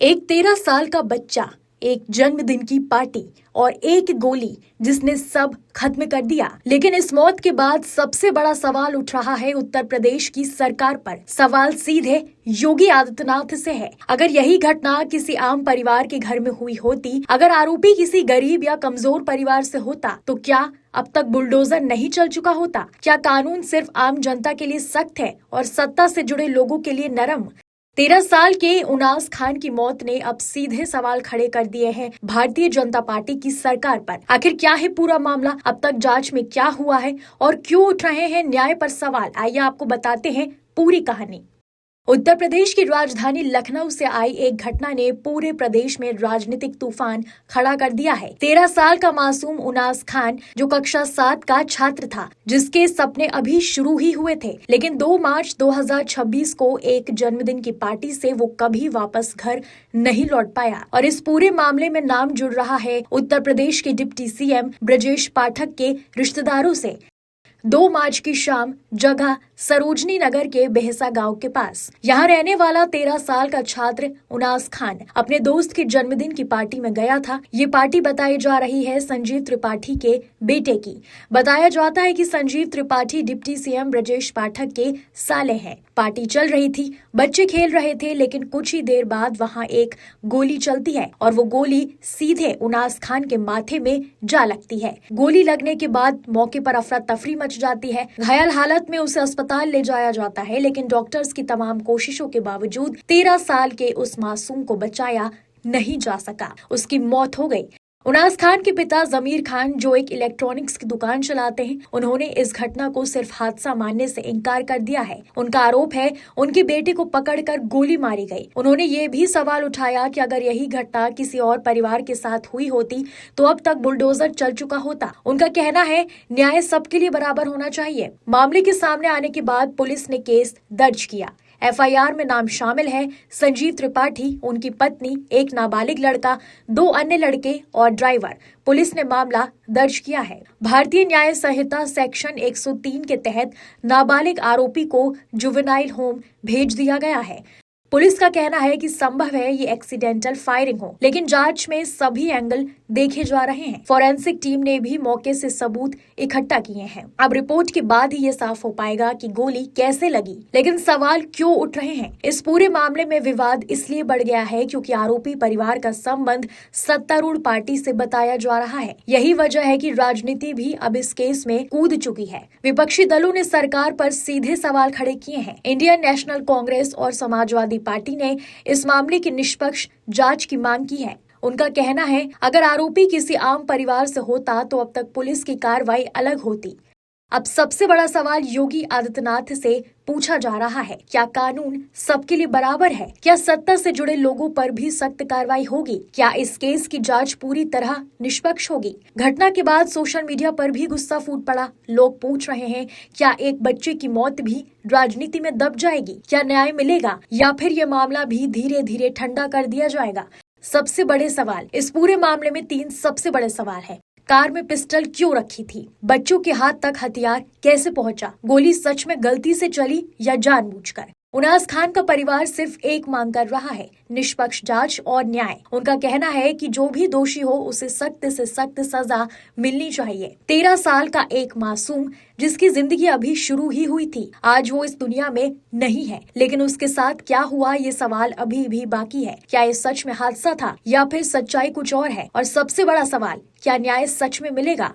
एक 13 साल का बच्चा, एक जन्मदिन की पार्टी और एक गोली जिसने सब खत्म कर दिया। लेकिन इस मौत के बाद सबसे बड़ा सवाल उठ रहा है उत्तर प्रदेश की सरकार पर। सवाल सीधे योगी आदित्यनाथ से है। अगर यही घटना किसी आम परिवार के घर में हुई होती, अगर आरोपी किसी गरीब या कमजोर परिवार से होता, तो क्या अब तक बुलडोजर नहीं चल चुका होता? क्या कानून सिर्फ आम जनता के लिए सख्त है और सत्ता से जुड़े लोगों के लिए नरम? 13 साल के उनास खान की मौत ने अब सीधे सवाल खड़े कर दिए हैं भारतीय जनता पार्टी की सरकार पर। आखिर क्या है पूरा मामला, अब तक जांच में क्या हुआ है और क्यों उठ रहे हैं न्याय पर सवाल? आइए आपको बताते हैं पूरी कहानी। उत्तर प्रदेश की राजधानी लखनऊ से आई एक घटना ने पूरे प्रदेश में राजनीतिक तूफान खड़ा कर दिया है। 13 साल का मासूम उनास खान, जो कक्षा 7 का छात्र था, जिसके सपने अभी शुरू ही हुए थे, लेकिन 2 मार्च 2026 को एक जन्मदिन की पार्टी से वो कभी वापस घर नहीं लौट पाया। और इस पूरे मामले में नाम जुड़ रहा है उत्तर प्रदेश के डिप्टी सीएम ब्रजेश पाठक के रिश्तेदारों से। 2 मार्च की शाम, जगह सरोजनी नगर के बेहसा गांव के पास, यहाँ रहने वाला 13 साल का छात्र उनास खान अपने दोस्त के जन्मदिन की पार्टी में गया था। ये पार्टी बताई जा रही है संजीव त्रिपाठी के बेटे की। बताया जाता है कि संजीव त्रिपाठी डिप्टी सीएम ब्रजेश पाठक के साले हैं। पार्टी चल रही थी, बच्चे खेल रहे थे, लेकिन कुछ ही देर बाद वहाँ एक गोली चलती है और वो गोली सीधे उनास खान के माथे में जा लगती है। गोली लगने के बाद मौके पर अफरा तफरी मच जाती है। घायल हालत में उसे अस्पताल ले जाया जाता है, लेकिन डॉक्टर्स की तमाम कोशिशों के बावजूद 13 साल के उस मासूम को बचाया नहीं जा सका। उसकी मौत हो गई। उनास खान के पिता जमीर खान, जो एक इलेक्ट्रॉनिक्स की दुकान चलाते हैं, उन्होंने इस घटना को सिर्फ हादसा मानने से इनकार कर दिया है। उनका आरोप है उनके बेटे को पकड़कर गोली मारी गई। उन्होंने ये भी सवाल उठाया कि अगर यही घटना किसी और परिवार के साथ हुई होती तो अब तक बुलडोजर चल चुका होता। उनका कहना है न्याय सबके लिए बराबर होना चाहिए। मामले के सामने आने के बाद पुलिस ने केस दर्ज किया। एफआईआर में नाम शामिल है संजीव त्रिपाठी, उनकी पत्नी, एक नाबालिग लड़का, 2 अन्य लड़के और ड्राइवर। पुलिस ने मामला दर्ज किया है। भारतीय न्याय संहिता सेक्शन 103 के तहत नाबालिग आरोपी को जुवेनाइल होम भेज दिया गया है। पुलिस का कहना है कि संभव है ये एक्सीडेंटल फायरिंग हो, लेकिन जांच में सभी एंगल देखे जा रहे हैं। फोरेंसिक टीम ने भी मौके से सबूत इकट्ठा किए हैं। अब रिपोर्ट के बाद ही ये साफ हो पाएगा कि गोली कैसे लगी। लेकिन सवाल क्यों उठ रहे हैं? इस पूरे मामले में विवाद इसलिए बढ़ गया है क्योंकि आरोपी परिवार का संबंध सत्तारूढ़ पार्टी से बताया जा रहा है। यही वजह है कि राजनीति भी अब इस केस में कूद चुकी है। विपक्षी दलों ने सरकार पर सीधे सवाल खड़े किए हैं। इंडियन नेशनल कांग्रेस और समाजवादी पार्टी ने इस मामले की निष्पक्ष जांच की मांग की है। उनका कहना है अगर आरोपी किसी आम परिवार से होता तो अब तक पुलिस की कार्रवाई अलग होती। अब सबसे बड़ा सवाल योगी आदित्यनाथ से पूछा जा रहा है, क्या कानून सबके लिए बराबर है? क्या सत्ता से जुड़े लोगों पर भी सख्त कार्रवाई होगी? क्या इस केस की जांच पूरी तरह निष्पक्ष होगी? घटना के बाद सोशल मीडिया पर भी गुस्सा फूट पड़ा। लोग पूछ रहे हैं क्या एक बच्चे की मौत भी राजनीति में दब जाएगी? क्या न्याय मिलेगा या फिर ये मामला भी धीरे धीरे ठंडा कर दिया जाएगा? सबसे बड़े सवाल, इस पूरे मामले में 3 सबसे बड़े सवाल है। कार में पिस्टल क्यों रखी थी? बच्चों के हाथ तक हथियार कैसे पहुंचा? गोली सच में गलती से चली या जानबूझकर? उनास खान का परिवार सिर्फ एक मांग कर रहा है, निष्पक्ष जांच और न्याय। उनका कहना है कि जो भी दोषी हो उसे सख्त से सख्त सजा मिलनी चाहिए। 13 साल का एक मासूम, जिसकी जिंदगी अभी शुरू ही हुई थी, आज वो इस दुनिया में नहीं है, लेकिन उसके साथ क्या हुआ ये सवाल अभी भी बाकी है। क्या ये सच में हादसा था या फिर सच्चाई कुछ और है? और सबसे बड़ा सवाल, क्या न्याय सच में मिलेगा?